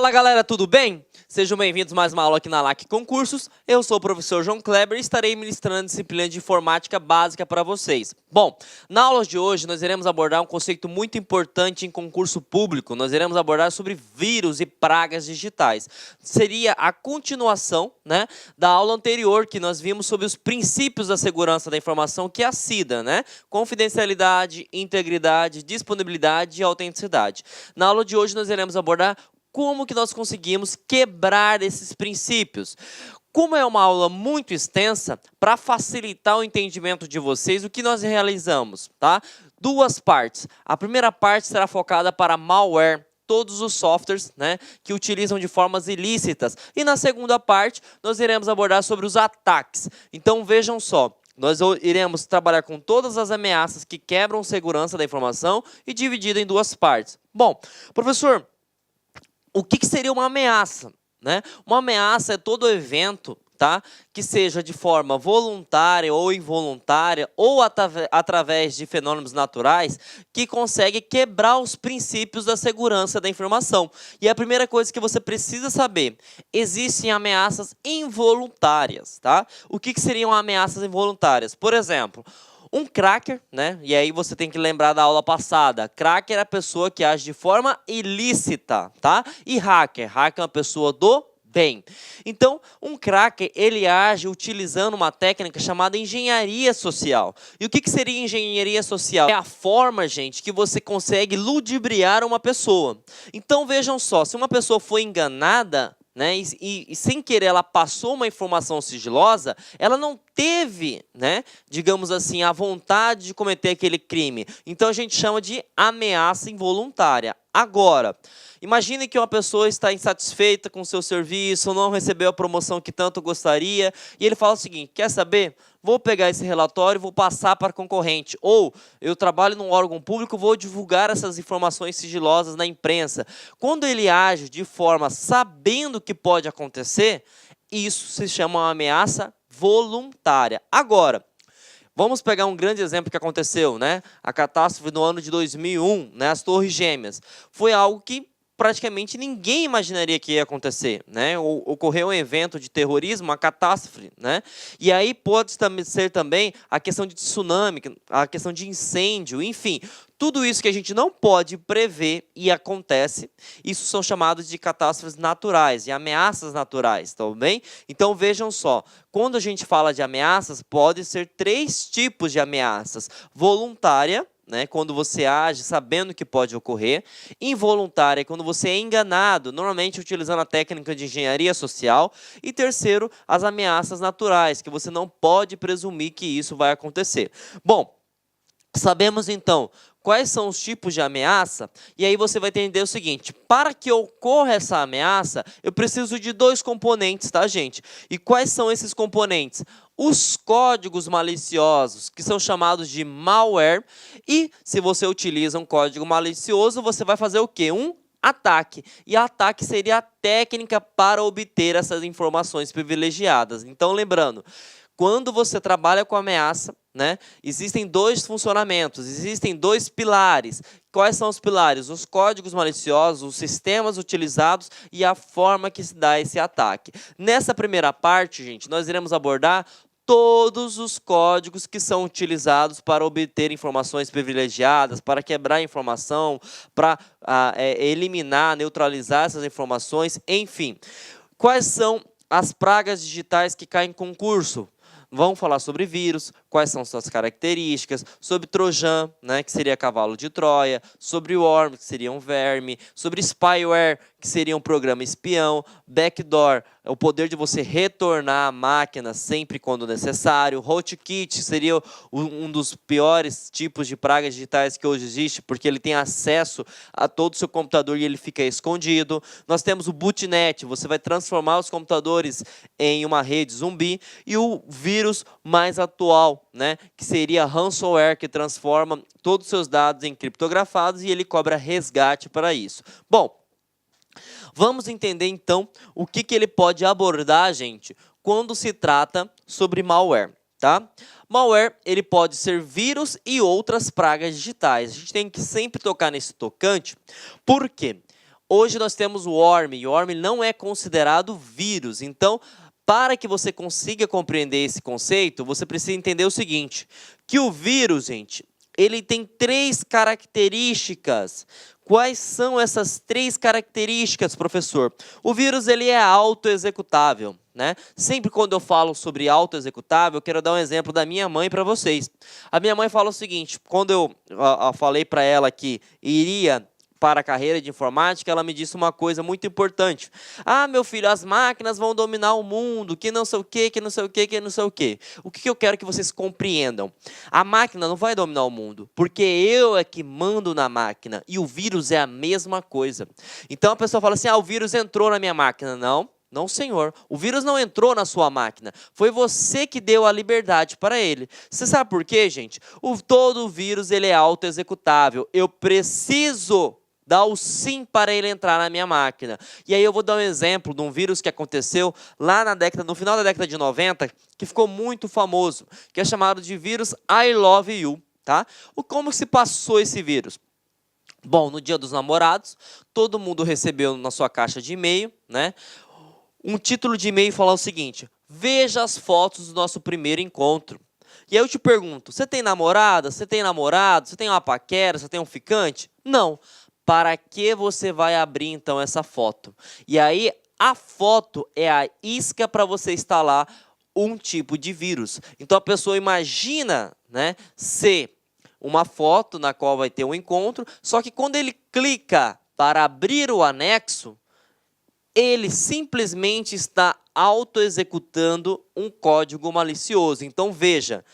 Fala galera, tudo bem? Sejam bem-vindos a mais uma aula aqui na LAC Concursos. Eu sou o professor João Kleber e estarei ministrando a disciplina de informática básica para vocês. Bom, na aula de hoje nós iremos abordar um conceito muito importante em concurso público. Nós iremos abordar sobre vírus e pragas digitais. Seria a continuação, da aula anterior que nós vimos sobre os princípios da segurança da informação, que é a CIDA, Confidencialidade, integridade, disponibilidade e autenticidade. Na aula de hoje nós iremos abordar como que nós conseguimos quebrar esses princípios. Como é uma aula muito extensa, para facilitar o entendimento de vocês, o que nós realizamos, tá? Duas partes. A primeira parte será focada para malware, todos os softwares, que utilizam de formas ilícitas. E na segunda parte, nós iremos abordar sobre os ataques. Então, vejam só. Nós iremos trabalhar com todas as ameaças que quebram segurança da informação e dividido em duas partes. Bom, professor, o que seria uma ameaça? Uma ameaça é todo evento, que seja de forma voluntária ou involuntária ou através de fenômenos naturais que consegue quebrar os princípios da segurança da informação. E a primeira coisa que você precisa saber, existem ameaças involuntárias. O que seriam ameaças involuntárias? Por exemplo, um cracker, e aí você tem que lembrar da aula passada. Cracker é a pessoa que age de forma ilícita, E hacker é uma pessoa do bem. Então, um cracker, ele age utilizando uma técnica chamada engenharia social. E o que seria engenharia social? É a forma, gente, que você consegue ludibriar uma pessoa. Então, vejam só, se uma pessoa foi enganada, e sem querer ela passou uma informação sigilosa, ela não teve, digamos assim, a vontade de cometer aquele crime. Então a gente chama de ameaça involuntária. Agora, imagine que uma pessoa está insatisfeita com o seu serviço, não recebeu a promoção que tanto gostaria, e ele fala o seguinte: quer saber? Vou pegar esse relatório e vou passar para concorrente. Ou, eu trabalho num órgão público, vou divulgar essas informações sigilosas na imprensa. Quando ele age de forma sabendo que pode acontecer, isso se chama uma ameaça voluntária. Agora, vamos pegar um grande exemplo que aconteceu, A catástrofe no ano de 2001, as Torres Gêmeas. Foi algo que praticamente ninguém imaginaria que ia acontecer, Ocorreu um evento de terrorismo, uma catástrofe, E aí pode ser também a questão de tsunami, a questão de incêndio, enfim, tudo isso que a gente não pode prever e acontece, isso são chamados de catástrofes naturais, de ameaças naturais, tá bem? Então vejam só, quando a gente fala de ameaças, pode ser três tipos de ameaças: voluntária, quando você age sabendo que pode ocorrer; involuntária, quando você é enganado, normalmente utilizando a técnica de engenharia social; e terceiro, as ameaças naturais, que você não pode presumir que isso vai acontecer. Bom, sabemos então quais são os tipos de ameaça, e aí você vai entender o seguinte: para que ocorra essa ameaça, eu preciso de dois componentes, gente? E quais são esses componentes? Os códigos maliciosos, que são chamados de malware, e se você utiliza um código malicioso, você vai fazer o quê? Um ataque. E ataque seria a técnica para obter essas informações privilegiadas. Então, lembrando, quando você trabalha com ameaça, existem dois funcionamentos, existem dois pilares. Quais são os pilares? Os códigos maliciosos, os sistemas utilizados e a forma que se dá esse ataque. Nessa primeira parte, gente, nós iremos abordar todos os códigos que são utilizados para obter informações privilegiadas, para quebrar informação, para eliminar, neutralizar essas informações, enfim. Quais são as pragas digitais que caem em concurso? Vamos falar sobre vírus, quais são suas características, sobre Trojan, que seria cavalo de Troia, sobre worm, que seria um verme, sobre spyware, que seria um programa espião, backdoor, o poder de você retornar a máquina sempre quando necessário, rootkit seria um dos piores tipos de pragas digitais que hoje existe, porque ele tem acesso a todo o seu computador e ele fica escondido. Nós temos o bootnet, você vai transformar os computadores em uma rede zumbi, e o vírus mais atual, que seria ransomware, que transforma todos os seus dados em criptografados e ele cobra resgate para isso. Bom, vamos entender então o que ele pode abordar, gente, quando se trata sobre malware, Malware, ele pode ser vírus e outras pragas digitais. A gente tem que sempre tocar nesse tocante, por quê? Hoje nós temos o worm, e o worm não é considerado vírus. Então, para que você consiga compreender esse conceito, você precisa entender o seguinte, que o vírus, gente, ele tem 3 características. Quais são essas 3 características, professor? O vírus ele é autoexecutável, né? Sempre quando eu falo sobre autoexecutável, eu quero dar um exemplo da minha mãe para vocês. A minha mãe fala o seguinte, quando eu falei para ela que iria para a carreira de informática, ela me disse uma coisa muito importante. Ah, meu filho, as máquinas vão dominar o mundo, que não sei o quê, que não sei o quê, que não sei o quê. O que eu quero que vocês compreendam? A máquina não vai dominar o mundo, porque eu é que mando na máquina, e o vírus é a mesma coisa. Então a pessoa fala assim, ah, o vírus entrou na minha máquina. Não. Não, senhor. O vírus não entrou na sua máquina. Foi você que deu a liberdade para ele. Você sabe por quê, gente? Todo vírus ele é autoexecutável. Eu preciso dar o sim para ele entrar na minha máquina. E aí eu vou dar um exemplo de um vírus que aconteceu lá no final da década de 90, que ficou muito famoso, que é chamado de vírus I Love You. Tá? Como se passou esse vírus? Bom, no Dia dos Namorados, todo mundo recebeu na sua caixa de e-mail, né, um título de e-mail falando o seguinte, veja as fotos do nosso primeiro encontro. E aí eu te pergunto, você tem namorada? Você tem namorado? Você tem uma paquera? Você tem um ficante? Não. Para que você vai abrir então essa foto? E aí a foto é a isca para você instalar um tipo de vírus. Então a pessoa imagina, né, ser uma foto na qual vai ter um encontro, só que quando ele clica para abrir o anexo, ele simplesmente está auto-executando um código malicioso. Então veja,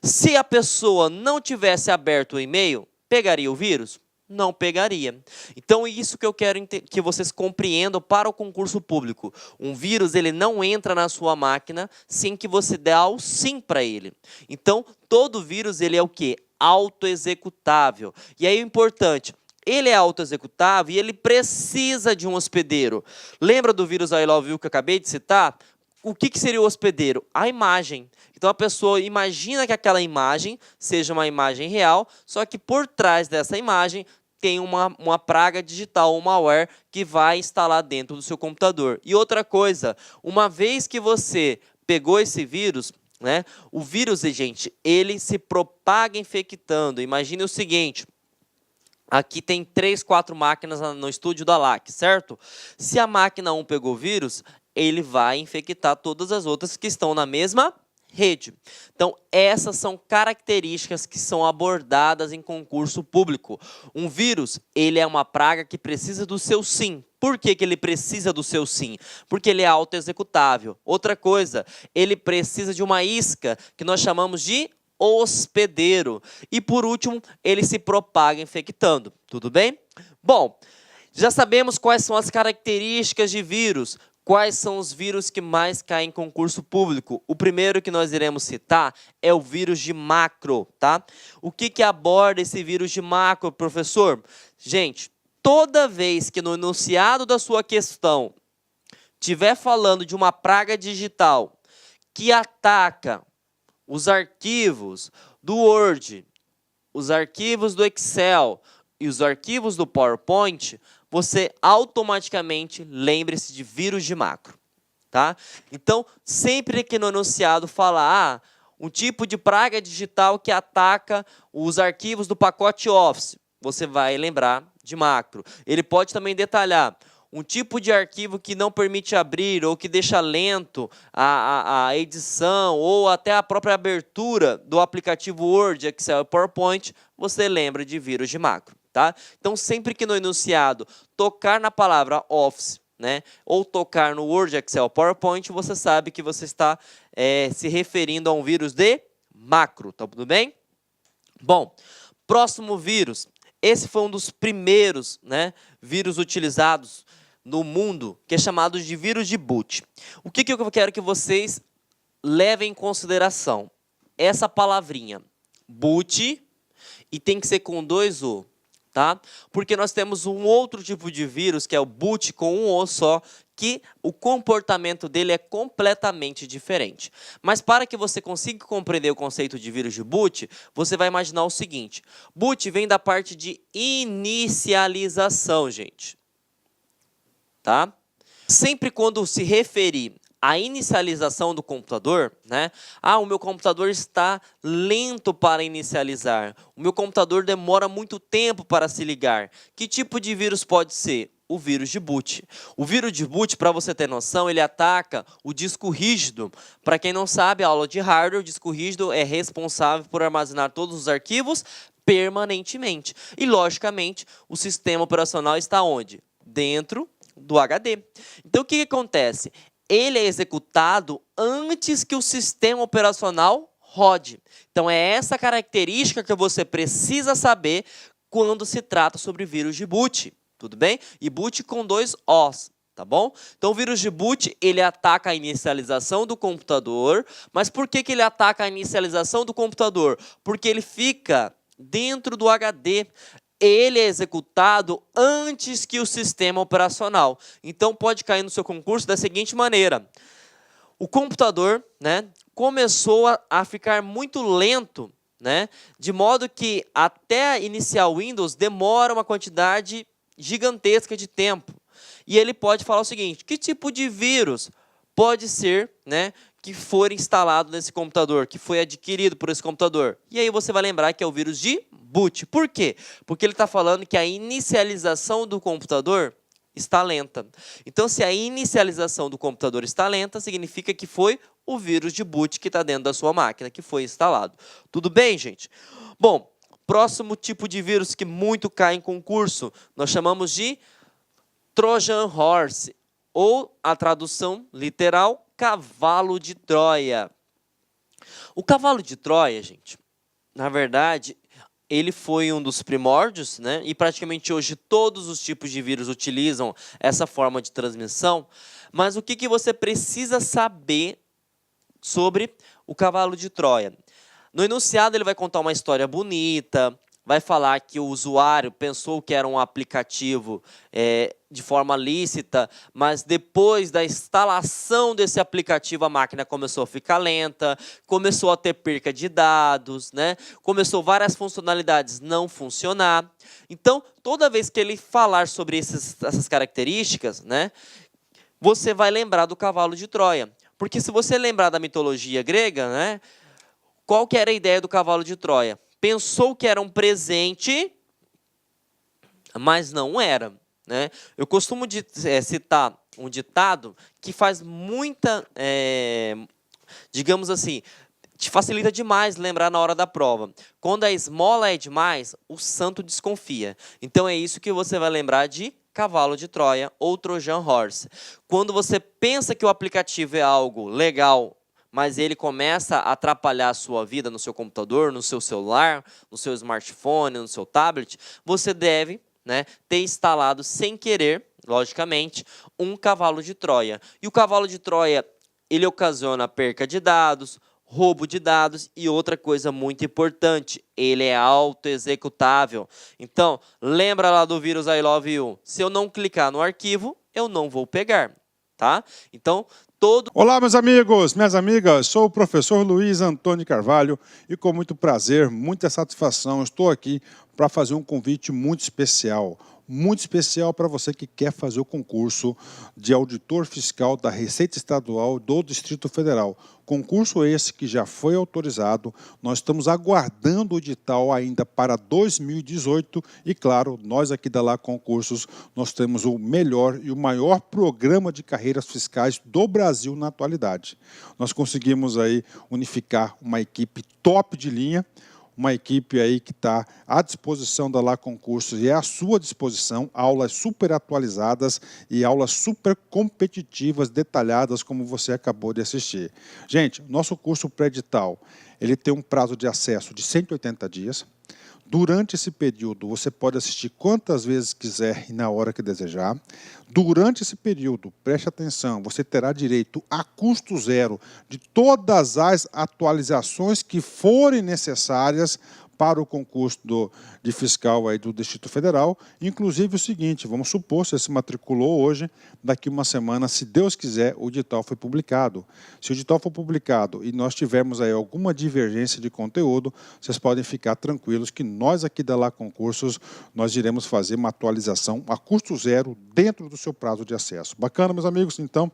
se a pessoa não tivesse aberto o e-mail, pegaria o vírus? Não pegaria. Então, isso que eu quero que vocês compreendam para o concurso público. Um vírus, ele não entra na sua máquina sem que você dê o sim para ele. Então, todo vírus, ele é o quê? Autoexecutável. E aí, o importante, ele é autoexecutável e ele precisa de um hospedeiro. Lembra do vírus I Love You que eu acabei de citar? O que seria o hospedeiro? A imagem. Então, a pessoa imagina que aquela imagem seja uma imagem real, só que por trás dessa imagem tem uma praga digital, um malware, que vai instalar dentro do seu computador. E outra coisa, uma vez que você pegou esse vírus, né, o vírus, gente, ele se propaga infectando. Imagine o seguinte, aqui tem 3, 4 máquinas no estúdio da LAC, certo? Se a máquina 1 pegou vírus, ele vai infectar todas as outras que estão na mesma rede. Então, essas são características que são abordadas em concurso público. Um vírus, ele é uma praga que precisa do seu sim. Por que ele precisa do seu sim? Porque ele é autoexecutável. Outra coisa, ele precisa de uma isca, que nós chamamos de hospedeiro. E, por último, ele se propaga infectando. Tudo bem? Bom, já sabemos quais são as características de vírus. Quais são os vírus que mais caem em concurso público? O primeiro que nós iremos citar é o vírus de macro, tá? O que aborda esse vírus de macro, professor? Gente, toda vez que no enunciado da sua questão estiver falando de uma praga digital que ataca os arquivos do Word, os arquivos do Excel e os arquivos do PowerPoint, você automaticamente lembre-se de vírus de macro, tá? Então, sempre que no enunciado falar um tipo de praga digital que ataca os arquivos do pacote Office, você vai lembrar de macro. Ele pode também detalhar um tipo de arquivo que não permite abrir ou que deixa lento a edição ou até a própria abertura do aplicativo Word, Excel e PowerPoint, você lembra de vírus de macro. Tá? Então, sempre que no enunciado tocar na palavra Office, né, ou tocar no Word, Excel, PowerPoint, você sabe que você está se referindo a um vírus de macro, tá tudo bem? Bom, próximo vírus. Esse foi um dos primeiros, né, vírus utilizados no mundo, que é chamado de vírus de boot. O que eu quero que vocês levem em consideração? Essa palavrinha, boot, e tem que ser com 2 O. Tá? Porque nós temos um outro tipo de vírus, que é o boot com um O só, que o comportamento dele é completamente diferente. Mas para que você consiga compreender o conceito de vírus de boot, você vai imaginar o seguinte. Boot vem da parte de inicialização, gente. tá? Sempre quando se referir à inicialização do computador, né? Ah, o meu computador está lento para inicializar. O meu computador demora muito tempo para se ligar. Que tipo de vírus pode ser? O vírus de boot. O vírus de boot, para você ter noção, ele ataca o disco rígido. Para quem não sabe, a aula de hardware, o disco rígido é responsável por armazenar todos os arquivos permanentemente. E, logicamente, o sistema operacional está onde? Dentro do HD. Então, o que acontece? Ele é executado antes que o sistema operacional rode. Então, é essa característica que você precisa saber quando se trata sobre vírus de boot. Tudo bem? E boot com 2 Os, tá bom? Então, o vírus de boot, ele ataca a inicialização do computador. Mas por que ele ataca a inicialização do computador? Porque ele fica dentro do HD. Ele é executado antes que o sistema operacional. Então, pode cair no seu concurso da seguinte maneira. O computador, né, começou a ficar muito lento, né, de modo que até iniciar o Windows demora uma quantidade gigantesca de tempo. E ele pode falar o seguinte, que tipo de vírus pode ser, né, que for instalado nesse computador, que foi adquirido por esse computador? E aí você vai lembrar que é o vírus de boot. Por quê? Porque ele está falando que a inicialização do computador está lenta. Então, se a inicialização do computador está lenta, significa que foi o vírus de boot que está dentro da sua máquina, que foi instalado. Tudo bem, gente? Bom, próximo tipo de vírus que muito cai em concurso, nós chamamos de Trojan Horse, ou a tradução literal, cavalo de Troia. O cavalo de Troia, gente, na verdade, ele foi um dos primórdios, né? E praticamente hoje todos os tipos de vírus utilizam essa forma de transmissão. Mas o que você precisa saber sobre o cavalo de Troia? No enunciado ele vai contar uma história bonita, vai falar que o usuário pensou que era um aplicativo de forma lícita, mas depois da instalação desse aplicativo a máquina começou a ficar lenta, começou a ter perca de dados, né? Começou várias funcionalidades não funcionar. Então, toda vez que ele falar sobre essas características, né, você vai lembrar do cavalo de Troia. Porque se você lembrar da mitologia grega, né, qual que era a ideia do cavalo de Troia? Pensou que era um presente, mas não era, né? Eu costumo citar um ditado que faz muita, digamos assim, te facilita demais lembrar na hora da prova. Quando a esmola é demais, o santo desconfia. Então é isso que você vai lembrar de cavalo de Troia ou Trojan Horse. Quando você pensa que o aplicativo é algo legal, mas ele começa a atrapalhar a sua vida no seu computador, no seu celular, no seu smartphone, no seu tablet, você deve, né, ter instalado sem querer, logicamente, um cavalo de Troia. E o cavalo de Troia, ele ocasiona perca de dados, roubo de dados e outra coisa muito importante, ele é auto-executável. Então, lembra lá do vírus I Love You. Se eu não clicar no arquivo, eu não vou pegar, tá? Então, Olá, meus amigos, minhas amigas, sou o professor Luiz Antônio Carvalho e com muito prazer, muita satisfação, estou aqui para fazer um convite muito especial para você que quer fazer o concurso de auditor fiscal da Receita Estadual do Distrito Federal. Concurso esse que já foi autorizado, nós estamos aguardando o edital ainda para 2018 e, claro, nós aqui da Lá Concursos, nós temos o melhor e o maior programa de carreiras fiscais do Brasil na atualidade. Nós conseguimos aí unificar uma equipe top de linha, uma equipe aí que está à disposição da Lá Concursos e é à sua disposição, aulas super atualizadas e aulas super competitivas, detalhadas, como você acabou de assistir. Gente, nosso curso pré-edital, ele tem um prazo de acesso de 180 dias. Durante esse período, você pode assistir quantas vezes quiser e na hora que desejar. Durante esse período, preste atenção, você terá direito a custo zero de todas as atualizações que forem necessárias para o concurso de fiscal aí do Distrito Federal. Inclusive o seguinte, vamos supor, você se matriculou hoje, daqui uma semana, se Deus quiser, o edital foi publicado. Se o edital for publicado e nós tivermos aí alguma divergência de conteúdo, vocês podem ficar tranquilos que nós aqui da Lá Concursos, nós iremos fazer uma atualização a custo zero dentro do seu prazo de acesso. Bacana, meus amigos? Então,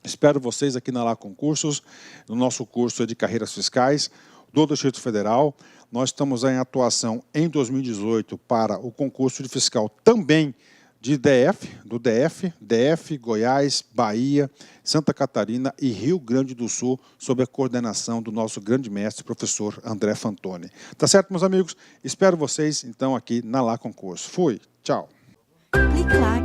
espero vocês aqui na Lá Concursos, no nosso curso de carreiras fiscais do Distrito Federal. Nós estamos em atuação em 2018 para o concurso de fiscal também de DF, Goiás, Bahia, Santa Catarina e Rio Grande do Sul, sob a coordenação do nosso grande mestre, professor André Fantoni. Tá certo, meus amigos? Espero vocês, então, aqui na Lá Concurso. Fui, tchau. Clique lá.